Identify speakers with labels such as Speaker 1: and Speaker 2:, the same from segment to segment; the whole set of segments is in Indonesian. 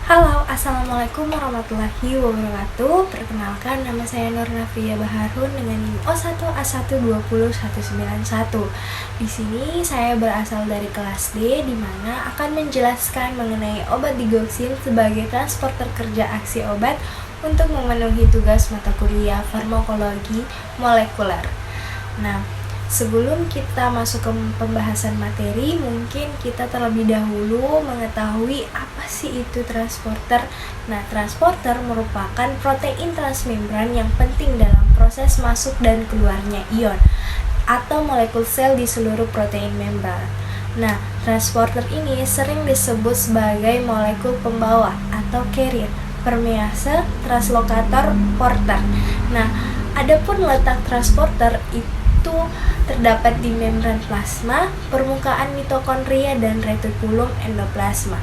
Speaker 1: Halo, Assalamualaikum warahmatullahi wabarakatuh. Perkenalkan, nama saya Nur Nafia Baharun dengan NIM O1A1201191. Di sini saya berasal dari kelas D, di mana akan menjelaskan mengenai obat digoxin sebagai transporter kerja aksi obat untuk memenuhi tugas mata kuliah farmakologi molekuler. Nah, sebelum kita masuk ke pembahasan materi, mungkin kita terlebih dahulu mengetahui apa sih itu transporter. Nah, transporter merupakan protein transmembran yang penting dalam proses masuk dan keluarnya ion atau molekul sel di seluruh protein membran. Nah, transporter ini sering disebut sebagai molekul pembawa atau carrier, permease, translokator, porter. Nah, adapun letak transporter itu terdapat di membran plasma, permukaan mitokondria, dan retikulum endoplasma.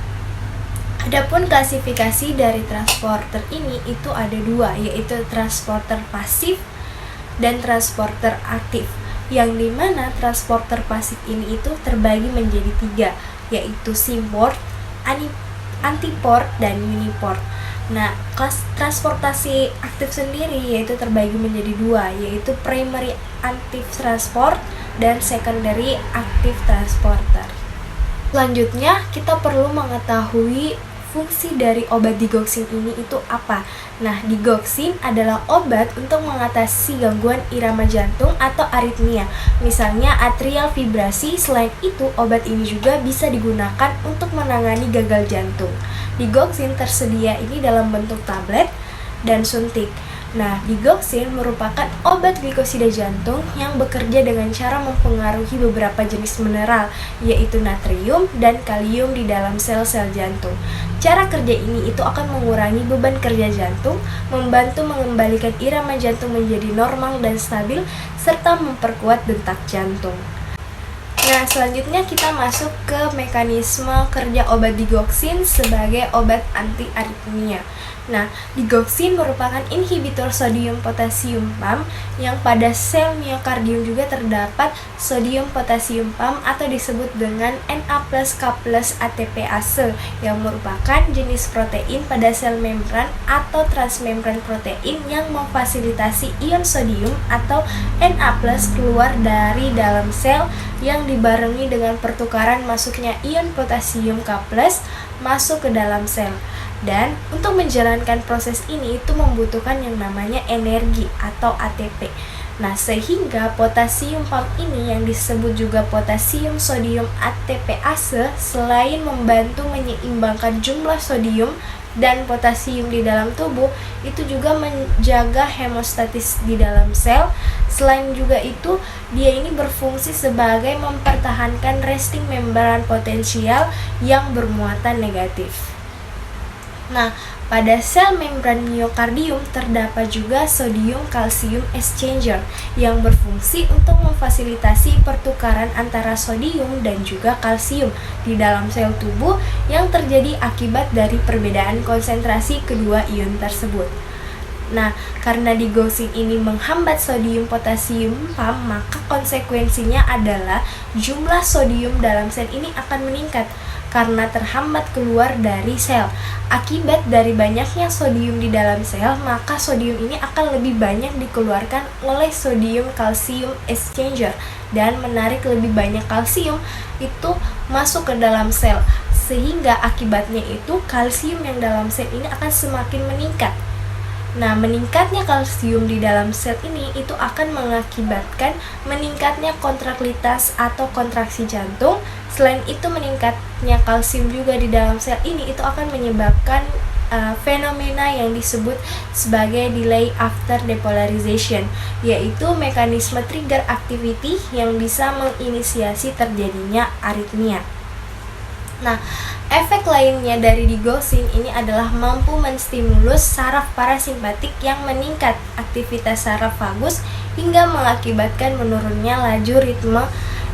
Speaker 1: Adapun klasifikasi dari transporter ini itu ada dua, yaitu transporter pasif dan transporter aktif. Yang dimana transporter pasif ini itu terbagi menjadi tiga, yaitu symport, antiport, dan uniport. Nah, kelas transportasi aktif sendiri yaitu terbagi menjadi dua, yaitu primary active transport dan secondary active transporter. Selanjutnya, kita perlu mengetahui fungsi dari obat digoxin ini itu apa. Nah, digoxin adalah obat untuk mengatasi gangguan irama jantung atau aritmia, misalnya atrial fibrasi. Selain itu, obat ini juga bisa digunakan untuk menangani gagal jantung. Digoxin tersedia ini dalam bentuk tablet dan suntik. Nah, digoxin merupakan obat glikosida jantung yang bekerja dengan cara mempengaruhi beberapa jenis mineral, yaitu natrium dan kalium di dalam sel-sel jantung. Cara kerja ini itu akan mengurangi beban kerja jantung, membantu mengembalikan irama jantung menjadi normal dan stabil, serta memperkuat detak jantung. Nah, selanjutnya kita masuk ke mekanisme kerja obat digoxin sebagai obat anti aritmia. Nah, digoxin merupakan inhibitor sodium potasium pump yang pada sel miokardium juga terdapat sodium potasium pump atau disebut dengan Na+K+ATPase yang merupakan jenis protein pada sel membran atau transmembran protein yang memfasilitasi ion sodium atau Na+ keluar dari dalam sel yang dibarengi dengan pertukaran masuknya ion potasium K+ masuk ke dalam sel. Dan untuk menjalankan proses ini itu membutuhkan yang namanya energi atau ATP. Nah, sehingga potasium pump ini yang disebut juga potasium sodium ATPase selain membantu menyeimbangkan jumlah sodium dan potasium di dalam tubuh, itu juga menjaga hemostatis di dalam sel. Selain juga itu, dia ini berfungsi sebagai mempertahankan resting membran potensial yang bermuatan negatif. Nah, pada sel membran miokardium terdapat juga sodium kalsium exchanger yang berfungsi untuk memfasilitasi pertukaran antara sodium dan juga kalsium di dalam sel tubuh yang terjadi akibat dari perbedaan konsentrasi kedua ion tersebut. Nah, karena digoxin ini menghambat sodium potasium pump, maka konsekuensinya adalah jumlah sodium dalam sel ini akan meningkat karena terhambat keluar dari sel. Akibat dari banyaknya sodium di dalam sel, maka sodium ini akan lebih banyak dikeluarkan oleh sodium kalsium exchanger dan menarik lebih banyak kalsium itu masuk ke dalam sel, sehingga akibatnya itu kalsium yang dalam sel ini akan semakin meningkat. Nah, meningkatnya kalsium di dalam sel ini itu akan mengakibatkan meningkatnya kontraktilitas atau kontraksi jantung. Selain itu, meningkatnya kalsium juga di dalam sel ini itu akan menyebabkan fenomena yang disebut sebagai delay after depolarization, yaitu mekanisme trigger activity yang bisa menginisiasi terjadinya aritmia. Nah, efek lainnya dari digoxin ini adalah mampu menstimulus saraf parasimpatik yang meningkat aktivitas saraf vagus hingga mengakibatkan menurunnya laju ritme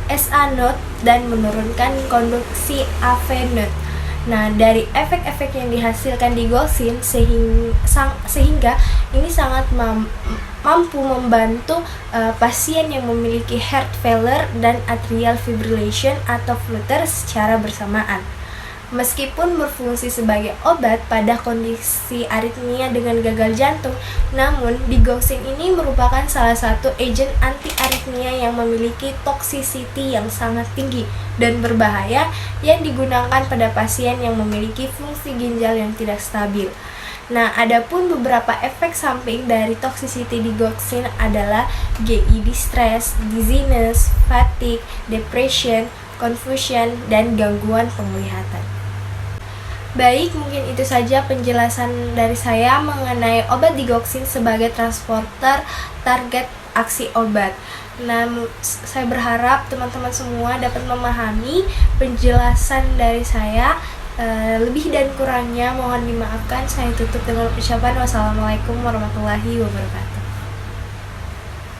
Speaker 1: SA node dan menurunkan konduksi AV node. Nah, dari efek-efek yang dihasilkan digoxin sehingga ini sangat mampu membantu pasien yang memiliki heart failure dan atrial fibrillation atau flutter secara bersamaan. Meskipun berfungsi sebagai obat pada kondisi aritmia dengan gagal jantung, namun digoxin ini merupakan salah satu agen anti-aritmia yang memiliki toxicity yang sangat tinggi dan berbahaya yang digunakan pada pasien yang memiliki fungsi ginjal yang tidak stabil. Nah, adapun beberapa efek samping dari toxicity digoxin adalah GI distress, dizziness, fatigue, depression, confusion, dan gangguan penglihatan. Baik, mungkin itu saja penjelasan dari saya mengenai obat digoxin sebagai transporter target aksi obat. Nah, saya berharap teman-teman semua dapat memahami penjelasan dari saya. Lebih dan kurangnya mohon dimaafkan. Saya tutup dengan ucapan wassalamualaikum warahmatullahi wabarakatuh.